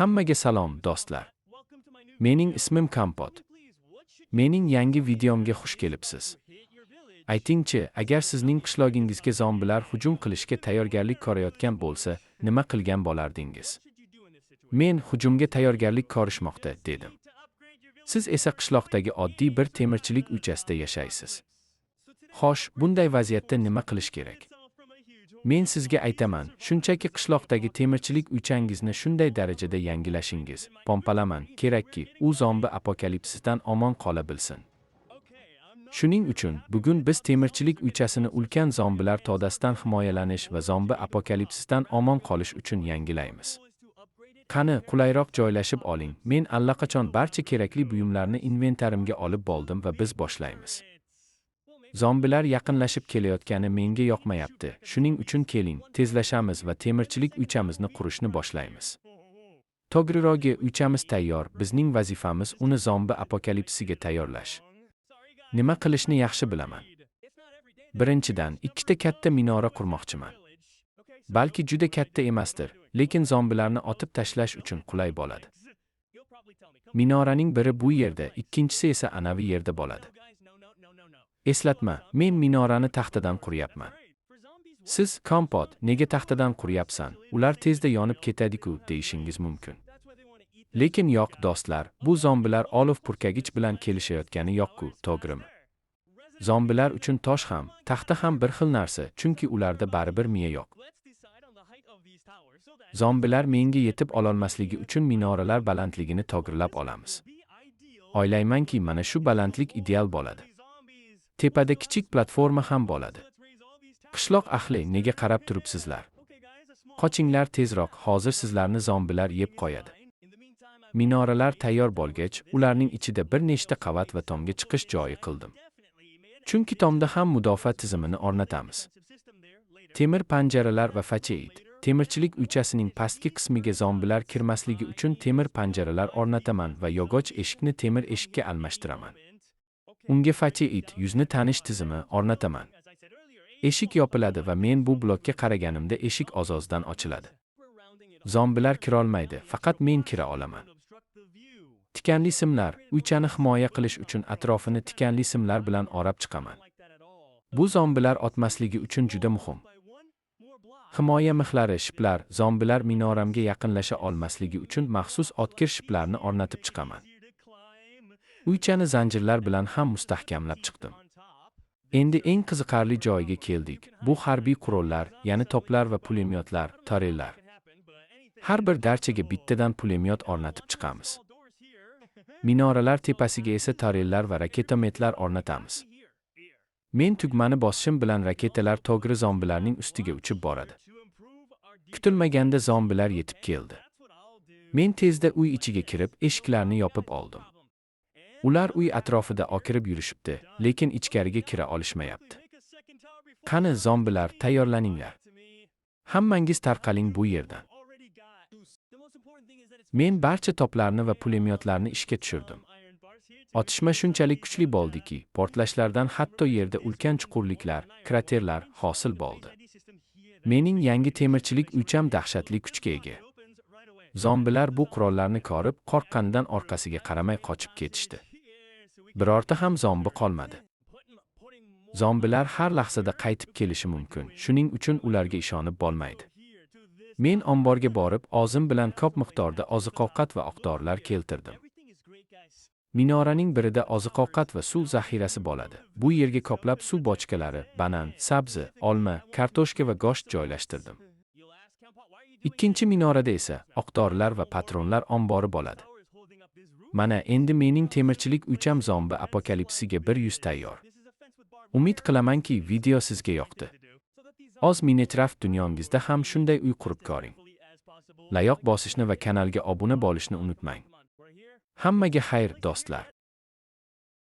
Hammaga salom, do'stlar. Mening ismim Kompot. Mening yangi videomga xush kelibsiz. Aytingchi, agar sizning qishlog'ingizga zombilar hujum qilishga tayyorgarlik ko'rayotgan bo'lsa, nima qilgan bo'lardingiz? Men hujumga tayyorgarlik ko'rishmoqda, dedim. Siz esa qishloqdagi oddiy bir temirchilik uychasida yashaysiz. Xo'sh, bunday vaziyatda nima qilish kerak? Men sizga aytaman, shunchaki qishloqdagi temirchilik uychangizni shunday darajada yangilashingiz, pompalaman kerakki, u zombi apokalipsisdan omon qola bilsin. Shuning uchun, bugun biz temirchilik uychasini ulkan zombilar to'dasidan himoyalanish va zombi apokalipsisdan omon qolish uchun yangilaymiz. Qani, qulayroq joylashib oling. Men allaqachon barcha kerakli buyumlarni inventarimga olib bo'ldim va biz boshlaymiz. Zombilar yaqinlashib kelayotgani menga yoqmayapti. Shuning uchun keling, tezlashamiz va temirchilik uychamizni qurishni boshlaymiz. To'g'rirog'i, uychamiz tayyor. Bizning vazifamiz uni zombi apokalipsisiga tayyorlash. Nima qilishni yaxshi bilaman. Birinchidan, ikkita katta minora qurmoqchiman. Balki juda katta emasdir, lekin zombilarni otib tashlash uchun qulay bo'ladi. Minoraning biri bu yerda, ikkinchisi esa anavi yerda bo'ladi. Eslatma, men minorani taxtadan quryapman. Siz, Kompot, nega taxtadan quryapsan? Ular tezda yonib ketadi-ku, deyishingiz mumkin. Lekin yo'q, do'stlar, bu zombilar olov purkagich bilan kelishayotgani yo'q-ku, to'g'rimi? Zombilar uchun tosh ham, taxta ham bir xil narsa, chunki ularda baribir miya yo'q. Zombilar menga yetib ololmasligi uchun minoralar balandligini to'g'rilab olamiz. O'ylaymanki, mana shu balandlik ideal bo'ladi. Tepada kichik platforma ham bo'ladi. Qishloq ahli, nega qarab turibsizlar? Qochinglar tezroq, hozir sizlarni zombilar yeb qo'yadi. Minoralar tayyor bo'lgach, ularning ichida bir nechta qavat va tomga chiqish joyi qildim. Chunki tomda ham mudofaa tizimini o'rnatamiz. Temir panjaralar va facheit. Temirchilik uychasining pastki qismiga zombilar kirmasligi uchun temir panjaralar o'rnataman va yog'och eshikni temir eshikka almashtiraman. Unga facheit, yuzni tanish tizimi o'rnataman. Eshik yopiladi va men bu blokka qaraganimda eshik ozozidan ochiladi. Zombilar kirolmaydi, faqat men kira olaman. Tikanli simlar, uychani himoya qilish uchun atrofini tikanli simlar bilan o'rab chiqaman. Bu zombilar otmasligi uchun juda muhim. Himoya mixlari, shiplar, zombilar minoramga yaqinlasha olmasligi uchun maxsus o'tkir shiplarni o'rnatib chiqaman. Uychani zanjirlar bilan ham mustahkamlab chiqdim. Endi eng qiziqarli joyga keldik. Bu harbiy qurollar, ya'ni toplar va pulemyotlar, tarellar. Har bir darchaga bittadan pulemyot o'rnatib chiqamiz. Minoralar tepasiga esa tarellar va raketometlar o'rnatamiz. Men tugmani bosishim bilan raketalar to'g'ri zombilarning ustiga uchib boradi. Kutilmaganda zombilar yetib keldi. Men tezda uy ichiga kirib, eshiklarni yopib oldim. Ular uy atrofida okirib yurishibdi, lekin ichkariga kira olishmayapti. Qani, zombilar, tayyorlaninglar. Hammangiz tarqaling bu yerdan. Men barcha toplarni va pulemyotlarni ishga tushirdim. Otishma shunchalik kuchli bo'ldiki, portlashlardan hatto yerda ulkan chuqurliklar, kraterlar hosil bo'ldi. Mening yangi temirchilik uycham dahshatli kuchga ega. Zombilar bu qurollarni ko'rib, qo'rqqanidan orqasiga qaramay qochib ketishdi. Birorta ham zombi qolmadi. Zombilar har lahzada qaytib kelishi mumkin, shuning uchun ularga ishonib bo'lmaydi. Men omborga borib, o'zim bilan ko'p miqdorda oziq-ovqat va o'q-dorilar keltirdim. Minoraning birida oziq-ovqat va suv zaxirasi bo'ladi. Bu yerga ko'plab suv bochkalari, banan, sabzi, olma, kartoshka va go'sht joylashtirdim. Ikkinchi minorada esa o'q-dorilar va patronlar ombori bo'ladi. Mana endi mening temirchilik uycham zombi apokalipsisiga 100 tayyor. Umid qilamanki, video sizga yoqdi. Oz Minecraft dunyongizda ham shunday uy qurib ko'ring. Layoq bosishni va kanalga obuna bo'lishni unutmang. Hammaga xayr, do'stlar.